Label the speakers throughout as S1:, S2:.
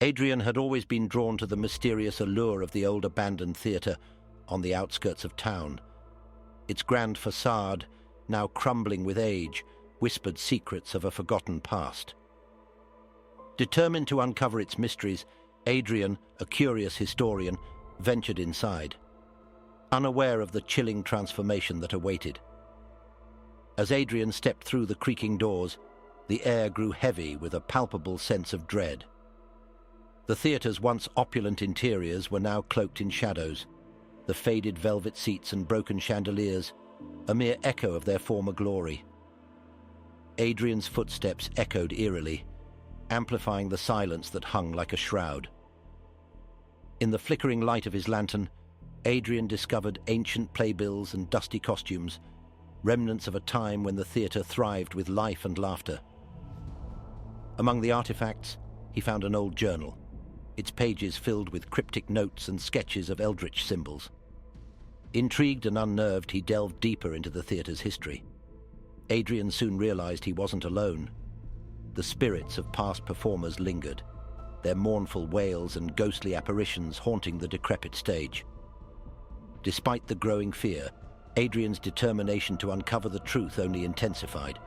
S1: Adrian had always been drawn to the mysterious allure of the old abandoned theatre on the outskirts of town. Its grand facade, now crumbling with age, whispered secrets of a forgotten past. Determined to uncover its mysteries, Adrian, a curious historian, ventured inside, unaware of the chilling transformation that awaited. As Adrian stepped through the creaking doors, the air grew heavy with a palpable sense of dread. The theatre's once opulent interiors were now cloaked in shadows, the faded velvet seats and broken chandeliers, a mere echo of their former glory. Adrian's footsteps echoed eerily, amplifying the silence that hung like a shroud. In the flickering light of his lantern, Adrian discovered ancient playbills and dusty costumes, remnants of a time when the theatre thrived with life and laughter. Among the artifacts, he found an old journal, its pages filled with cryptic notes and sketches of Eldritch symbols. Intrigued and unnerved, he delved deeper into the theatre's history. Adrian soon realized he wasn't alone. The spirits of past performers lingered, their mournful wails and ghostly apparitions haunting the decrepit stage. Despite the growing fear, Adrian's determination to uncover the truth only intensified.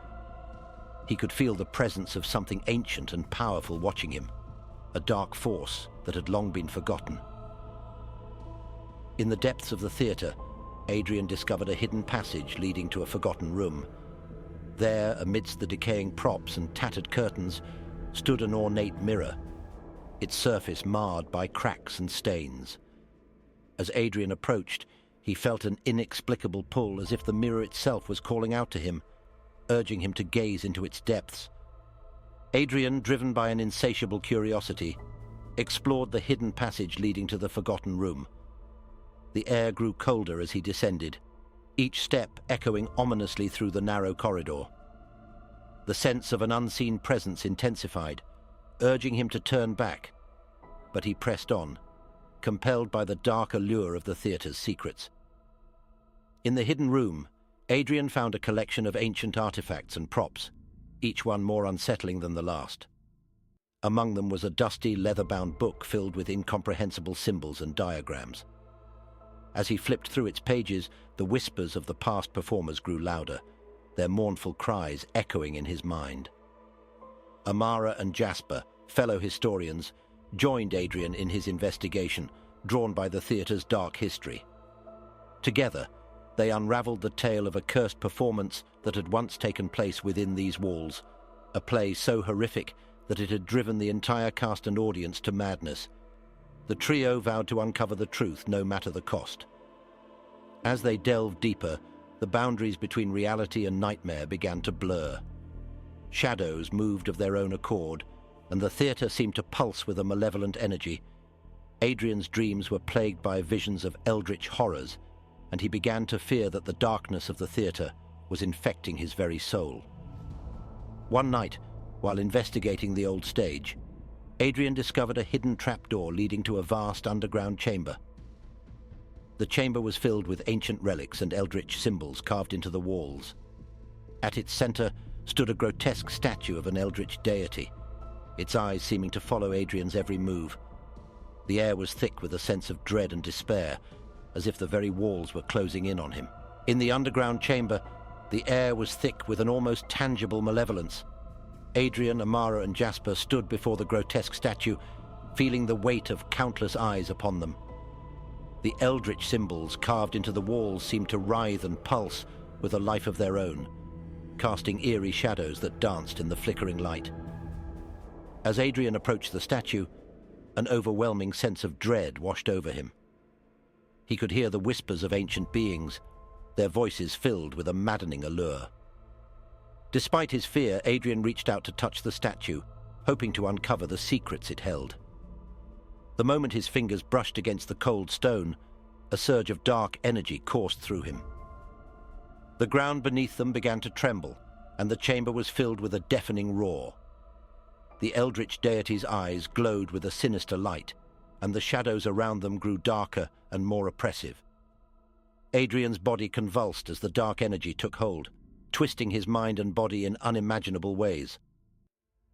S1: He could feel the presence of something ancient and powerful watching him, a dark force that had long been forgotten. In the depths of the theatre, Adrian discovered a hidden passage leading to a forgotten room. There, amidst the decaying props and tattered curtains, stood an ornate mirror, its surface marred by cracks and stains. As Adrian approached, he felt an inexplicable pull, as if the mirror itself was calling out to him, urging him to gaze into its depths. Adrian, driven by an insatiable curiosity, explored the hidden passage leading to the forgotten room. The air grew colder as he descended, each step echoing ominously through the narrow corridor. The sense of an unseen presence intensified, urging him to turn back, but he pressed on, compelled by the dark allure of the theatre's secrets. In the hidden room, Adrian found a collection of ancient artifacts and props, each one more unsettling than the last. Among them was a dusty, leather-bound book filled with incomprehensible symbols and diagrams. As he flipped through its pages, the whispers of the past performers grew louder, their mournful cries echoing in his mind. Amara and Jasper, fellow historians, joined Adrian in his investigation, drawn by the theatre's dark history. Together, they unraveled the tale of a cursed performance that had once taken place within these walls, a play so horrific that it had driven the entire cast and audience to madness. The trio vowed to uncover the truth, no matter the cost. As they delved deeper, the boundaries between reality and nightmare began to blur. Shadows moved of their own accord, and the theatre seemed to pulse with a malevolent energy. Adrian's dreams were plagued by visions of eldritch horrors, and he began to fear that the darkness of the theatre was infecting his very soul. One night, while investigating the old stage, Adrian discovered a hidden trapdoor leading to a vast underground chamber. The chamber was filled with ancient relics and eldritch symbols carved into the walls. At its center stood a grotesque statue of an eldritch deity, its eyes seeming to follow Adrian's every move. The air was thick with a sense of dread and despair, as if the very walls were closing in on him. In the underground chamber, the air was thick with an almost tangible malevolence. Adrian, Amara, and Jasper stood before the grotesque statue, feeling the weight of countless eyes upon them. The eldritch symbols carved into the walls seemed to writhe and pulse with a life of their own, casting eerie shadows that danced in the flickering light. As Adrian approached the statue, an overwhelming sense of dread washed over him. He could hear the whispers of ancient beings, their voices filled with a maddening allure. Despite his fear, Adrian reached out to touch the statue, hoping to uncover the secrets it held. The moment his fingers brushed against the cold stone, a surge of dark energy coursed through him. The ground beneath them began to tremble, and the chamber was filled with a deafening roar. The eldritch deity's eyes glowed with a sinister light, and the shadows around them grew darker and more oppressive. Adrian's body convulsed as the dark energy took hold, twisting his mind and body in unimaginable ways.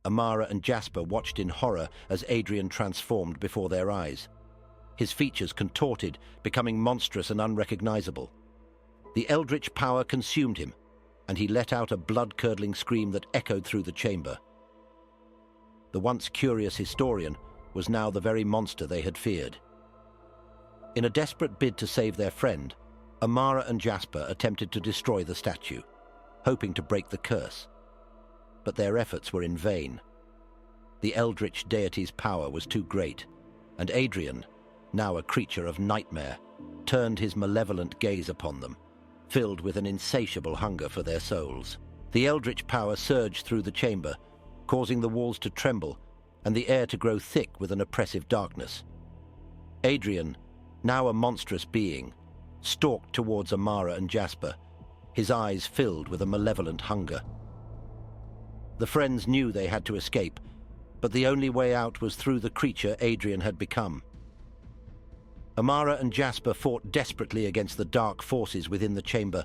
S1: Amara and Jasper watched in horror as Adrian transformed before their eyes. His features contorted, becoming monstrous and unrecognizable. The eldritch power consumed him, and he let out a blood-curdling scream that echoed through the chamber. The once curious historian was now the very monster they had feared. In a desperate bid to save their friend, Amara and Jasper attempted to destroy the statue, hoping to break the curse. But their efforts were in vain. The eldritch deity's power was too great, and Adrian, now a creature of nightmare, turned his malevolent gaze upon them, filled with an insatiable hunger for their souls. The eldritch power surged through the chamber, causing the walls to tremble and the air to grow thick with an oppressive darkness. Adrian, now a monstrous being, stalked towards Amara and Jasper, his eyes filled with a malevolent hunger. The friends knew they had to escape, but the only way out was through the creature Adrian had become. Amara and Jasper fought desperately against the dark forces within the chamber.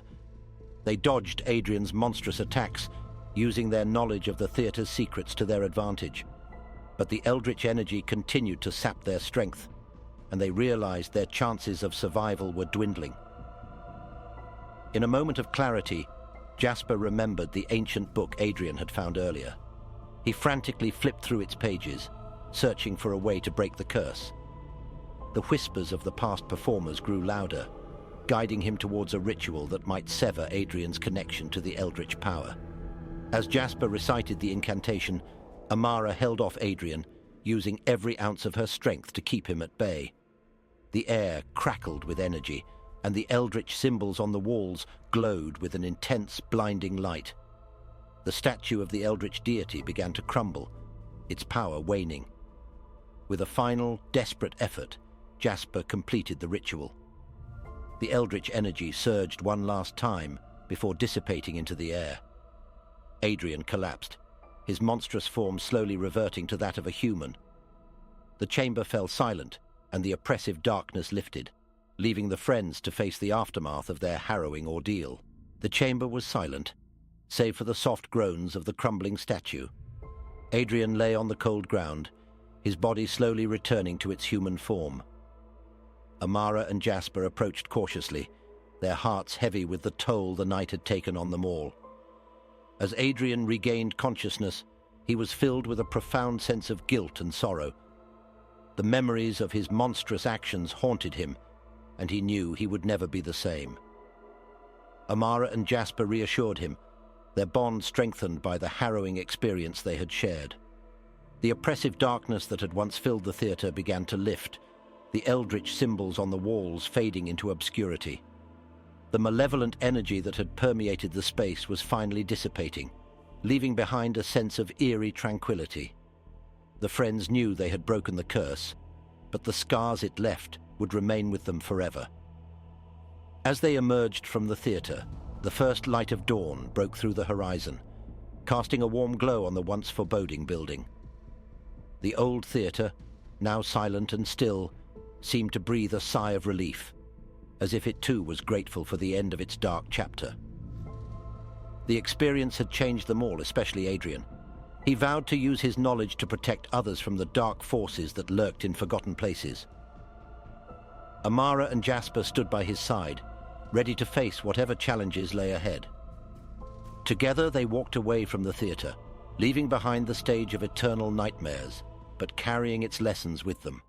S1: They dodged Adrian's monstrous attacks, using their knowledge of the theater's secrets to their advantage. But the eldritch energy continued to sap their strength, and they realized their chances of survival were dwindling. In a moment of clarity, Jasper remembered the ancient book Adrian had found earlier. He frantically flipped through its pages, searching for a way to break the curse. The whispers of the past performers grew louder, guiding him towards a ritual that might sever Adrian's connection to the eldritch power. As Jasper recited the incantation, Amara held off Adrian, using every ounce of her strength to keep him at bay. The air crackled with energy, and the eldritch symbols on the walls glowed with an intense, blinding light. The statue of the eldritch deity began to crumble, its power waning. With a final, desperate effort, Jasper completed the ritual. The eldritch energy surged one last time before dissipating into the air. Adrian collapsed, his monstrous form slowly reverting to that of a human. The chamber fell silent, and the oppressive darkness lifted, leaving the friends to face the aftermath of their harrowing ordeal. The chamber was silent, save for the soft groans of the crumbling statue. Adrian lay on the cold ground, his body slowly returning to its human form. Amara and Jasper approached cautiously, their hearts heavy with the toll the night had taken on them all. As Adrian regained consciousness, he was filled with a profound sense of guilt and sorrow. The memories of his monstrous actions haunted him, and he knew he would never be the same. Amara and Jasper reassured him, their bond strengthened by the harrowing experience they had shared. The oppressive darkness that had once filled the theater began to lift, the eldritch symbols on the walls fading into obscurity. The malevolent energy that had permeated the space was finally dissipating, leaving behind a sense of eerie tranquility. The friends knew they had broken the curse, but the scars it left would remain with them forever. As they emerged from the theater, the first light of dawn broke through the horizon, casting a warm glow on the once foreboding building. The old theater, now silent and still, seemed to breathe a sigh of relief, as if it too was grateful for the end of its dark chapter. The experience had changed them all, especially Adrian. He vowed to use his knowledge to protect others from the dark forces that lurked in forgotten places. Amara and Jasper stood by his side, ready to face whatever challenges lay ahead. Together they walked away from the theater, leaving behind the stage of eternal nightmares, but carrying its lessons with them.